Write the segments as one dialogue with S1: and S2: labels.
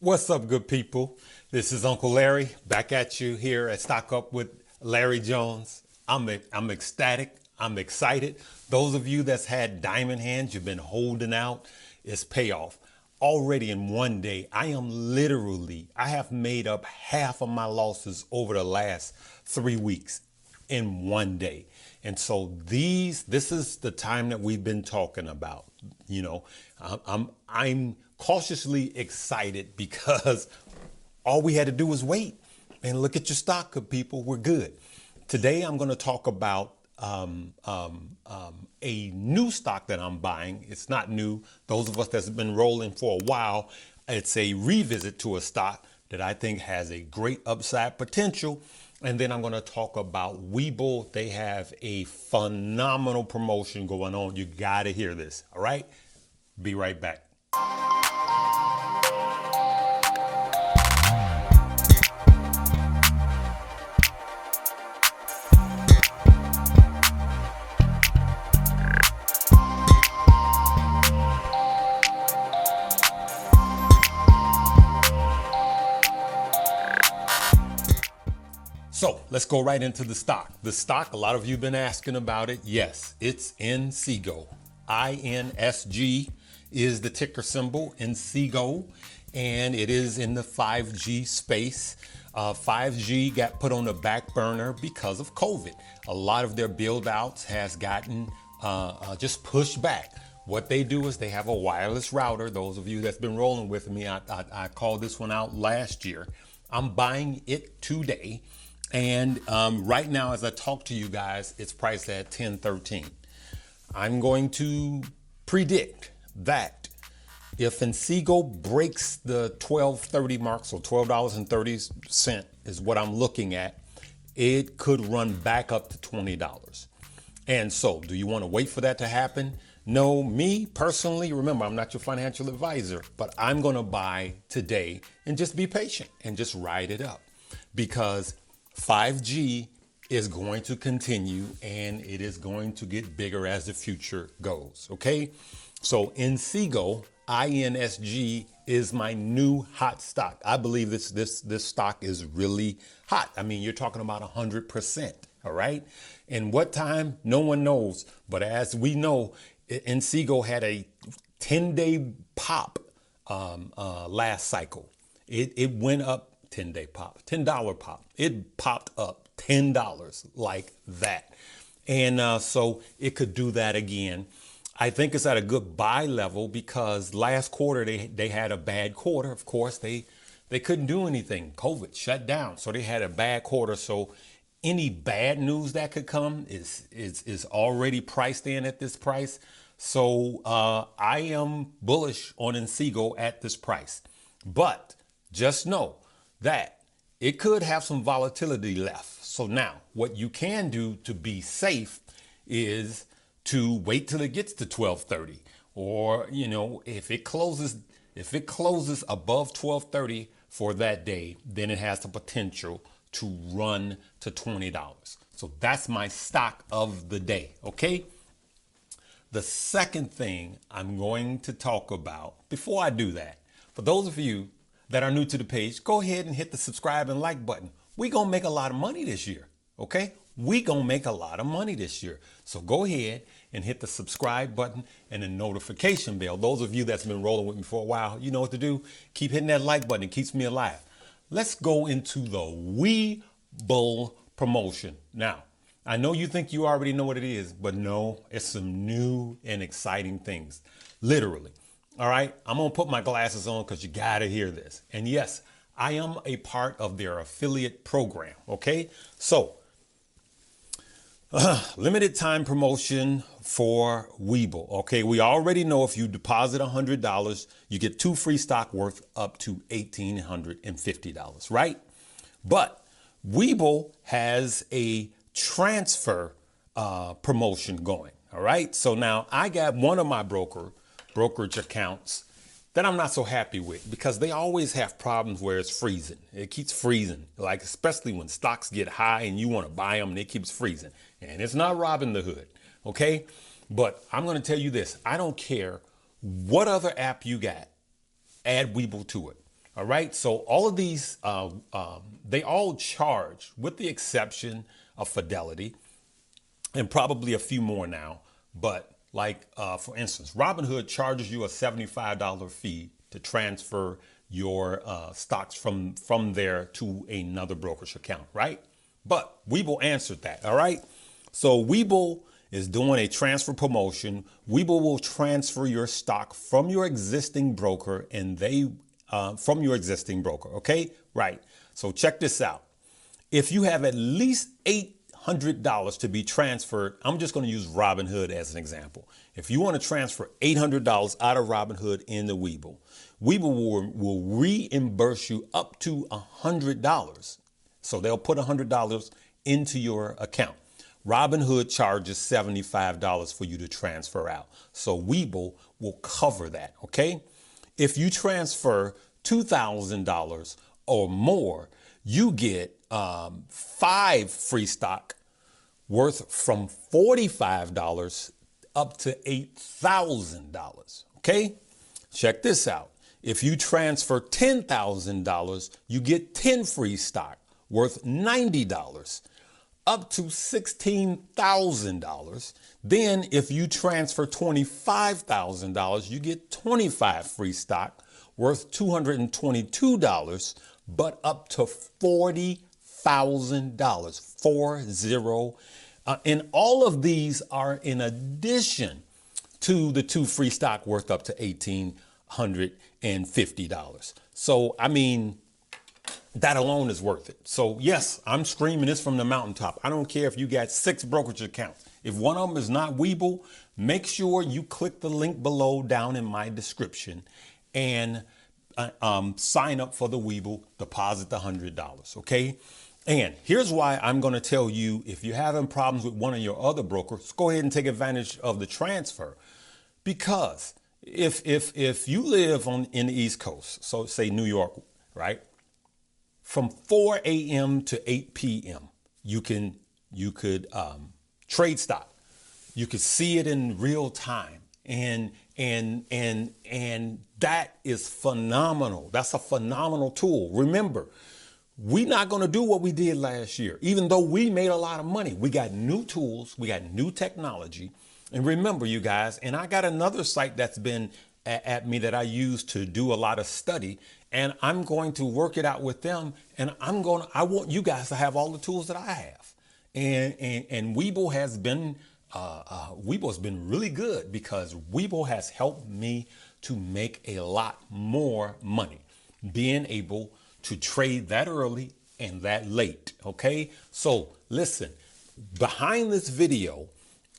S1: What's up, good people? This is Uncle Larry back at you here at Stock Up with Larry Jones. I'm ecstatic. I'm excited. Those of you that's had diamond hands, you've been holding out, it's payoff. Already in one day, I have made up half of my losses over the last 3 weeks in one day. And so this is the time that we've been talking about. You know, I'm cautiously excited because all we had to do was wait and look at your stock, people. We're good. Today, I'm going to talk about a new stock that I'm buying. It's not new. Those of us that's been rolling for a while, it's a revisit to a stock that I think has a great upside potential. And then I'm going to talk about webull. They have a phenomenal promotion going on. You got to hear this. All right. Be right back. So let's go right into the stock. The stock, a lot of you have been asking about it. Yes, it's INSGO. INSG is the ticker symbol, INSGO, and it is in the 5G space. 5G got put on the back burner because of COVID. A lot of their build outs has gotten just pushed back. What they do is they have a wireless router. Those of you that's been rolling with me, I called this one out last year. I'm buying it today. And right now, as I talk to you guys, it's priced at $10.13. I'm going to predict that if INSGO breaks the $12.30 mark, so $12.30 is what I'm looking at, it could run back up to $20. And so, do you want to wait for that to happen? No, me personally, remember, I'm not your financial advisor, but I'm going to buy today and just be patient and just ride it up because 5G is going to continue and it is going to get bigger as the future goes. Okay. So INSGO, INSG is my new hot stock. I believe this stock is really hot. I mean, you're talking about 100%. All right. And what time? No one knows. But as we know, INSGO had a 10-day pop last cycle. It went up 10-day pop, $10 pop. It popped up $10 like that. And so it could do that again. I think it's at a good buy level because last quarter they had a bad quarter. Of course, they couldn't do anything. COVID shut down. So they had a bad quarter. So any bad news that could come is already priced in at this price. So I am bullish on INSGO at this price. But just know that it could have some volatility left. So now what you can do to be safe is to wait till it gets to 12:30, or, you know, if it closes above 12:30 for that day, then it has the potential to run to $20. So that's my stock of the day. Okay. The second thing I'm going to talk about before I do that, for those of you that are new to the page, go ahead and hit the subscribe and like button. We're going to make a lot of money this year. Okay. We're going to make a lot of money this year. So go ahead and hit the subscribe button and the notification bell. Those of you that's been rolling with me for a while, you know what to do. Keep hitting that like button. It keeps me alive. Let's go into the webull promotion. Now, I know you think you already know what it is, but no, it's some new and exciting things. Literally. All right. I'm going to put my glasses on because you got to hear this. And yes, I am a part of their affiliate program. Okay. So limited time promotion for webull. Okay. We already know if you deposit $100, you get 2 free stock worth up to $1,850. Right. But webull has a transfer promotion going. All right. So now I got one of my brokerage accounts that I'm not so happy with because they always have problems where it's freezing. It keeps freezing, like especially when stocks get high and you want to buy them and it keeps freezing. And it's not Robin the Hood. Okay. But I'm going to tell you this. I don't care what other app you got, add webull to it. All right. So all of these, they all charge, with the exception of Fidelity and probably a few more now. But like, for instance, Robinhood charges you a $75 fee to transfer your stocks from there to another brokerage account, right? But Webull answered that. All right. So Webull is doing a transfer promotion. Webull will transfer your stock from your existing broker and from your existing broker. OK, right. So check this out. If you have at least $800 to be transferred, I'm just going to use Robinhood as an example. If you want to transfer $800 out of Robinhood into Webull, Webull will reimburse you up to $100. So they'll put $100 into your account. Robinhood charges $75 for you to transfer out. So Webull will cover that. OK, if you transfer $2,000 or more, you get 5 free stock worth from $45 up to $8,000. OK, check this out. If you transfer $10,000, you get 10 free stock worth $90 up to $16,000. Then if you transfer $25,000, you get 25 free stock worth $222, but up to $40,000, 40. And all of these are in addition to the 2 free stock worth up to $1,850. So, I mean, that alone is worth it. So yes, I'm screaming this from the mountaintop. I don't care if you got 6 brokerage accounts. If one of them is not Webull, make sure you click the link below down in my description and sign up for the Webull, deposit the $100. Okay. And here's why I'm going to tell you, if you're having problems with one of your other brokers, go ahead and take advantage of the transfer. Because if you live in the East Coast, so say New York, right? From 4 a.m. to 8 p.m., you could trade stock. You could see it in real time. And that is phenomenal. That's a phenomenal tool. Remember, we're not going to do what we did last year. Even though we made a lot of money, we got new tools, we got new technology. And remember, you guys, and I got another site that's been at me that I use to do a lot of study, and I'm going to work it out with them. And I want you guys to have all the tools that I have. And Webull has been really good, because Webull has helped me to make a lot more money, being able to trade that early and that late. Okay. So listen, behind this video,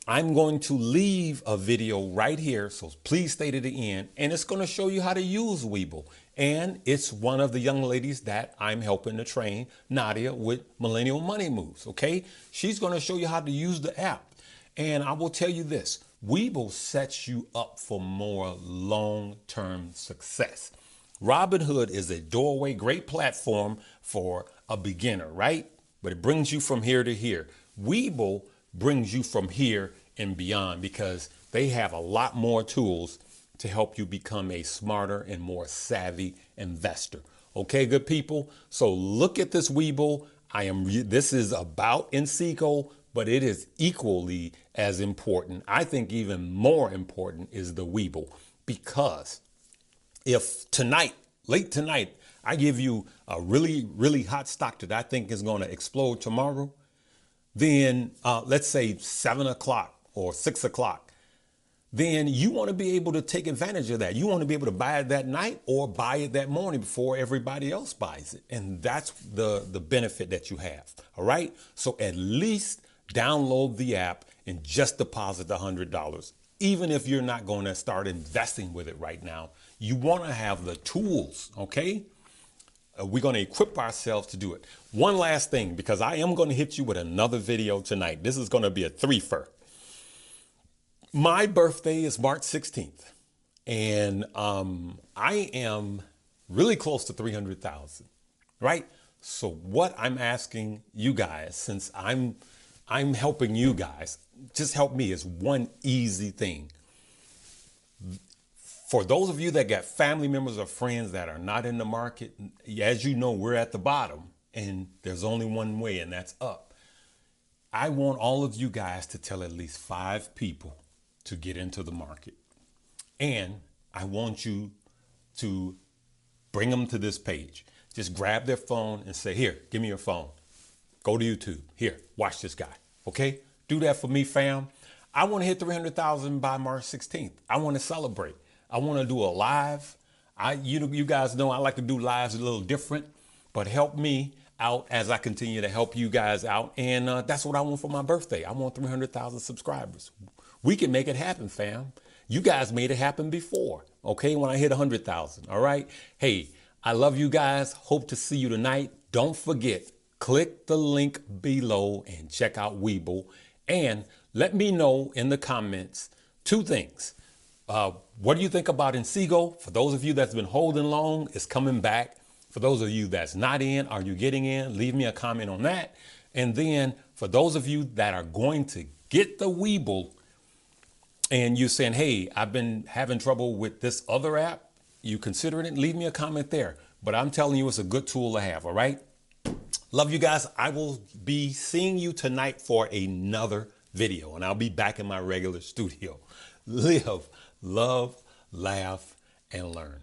S1: I'm going to leave a video right here. So please stay to the end, and it's going to show you how to use Webull. And it's one of the young ladies that I'm helping to train, Nadia, with Millennial Money Moves. Okay. She's going to show you how to use the app. And I will tell you this, Webull sets you up for more long-term success. Robinhood is a doorway, great platform for a beginner, right? But it brings you from here to here. Webull brings you from here and beyond, because they have a lot more tools to help you become a smarter and more savvy investor. Okay, good people. So look at this Webull. This is about Inseego, but it is equally as important. I think even more important is the Webull, because if late tonight, I give you a really, really hot stock that I think is going to explode tomorrow, then let's say 7 o'clock or 6 o'clock, then you want to be able to take advantage of that. You want to be able to buy it that night or buy it that morning before everybody else buys it. And that's the benefit that you have. All right. So at least download the app and just deposit the $100. Even if you're not going to start investing with it right now, you want to have the tools. OK, we're going to equip ourselves to do it. One last thing, because I am going to hit you with another video tonight. This is going to be a 3-fer. My birthday is March 16th, and I am really close to 300,000. Right. So what I'm asking you guys, since I'm helping you guys, just help me, is one easy thing. For those of you that got family members or friends that are not in the market, as you know, we're at the bottom and there's only one way, and that's up. I want all of you guys to tell at least 5 people to get into the market. And I want you to bring them to this page. Just grab their phone and say, here, give me your phone. Go to YouTube. Here, watch this guy. Okay? Do that for me, fam. I want to hit 300,000 by March 16th. I want to celebrate. I want to do a live. You guys know I like to do lives a little different, but help me out as I continue to help you guys out. And that's what I want for my birthday. I want 300,000 subscribers. We can make it happen, fam. You guys made it happen before, okay, when I hit 100,000, all right? Hey, I love you guys. Hope to see you tonight. Don't forget, click the link below and check out Webull. And let me know in the comments 2 things. What do you think about Inseego? For those of you that's been holding long, it's coming back. For those of you that's not in, are you getting in? Leave me a comment on that. And then for those of you that are going to get the Webull and you're saying, hey, I've been having trouble with this other app, you considering it, leave me a comment there. But I'm telling you, it's a good tool to have, all right? Love you guys. I will be seeing you tonight for another video, and I'll be back in my regular studio. Live, love, laugh, and learn.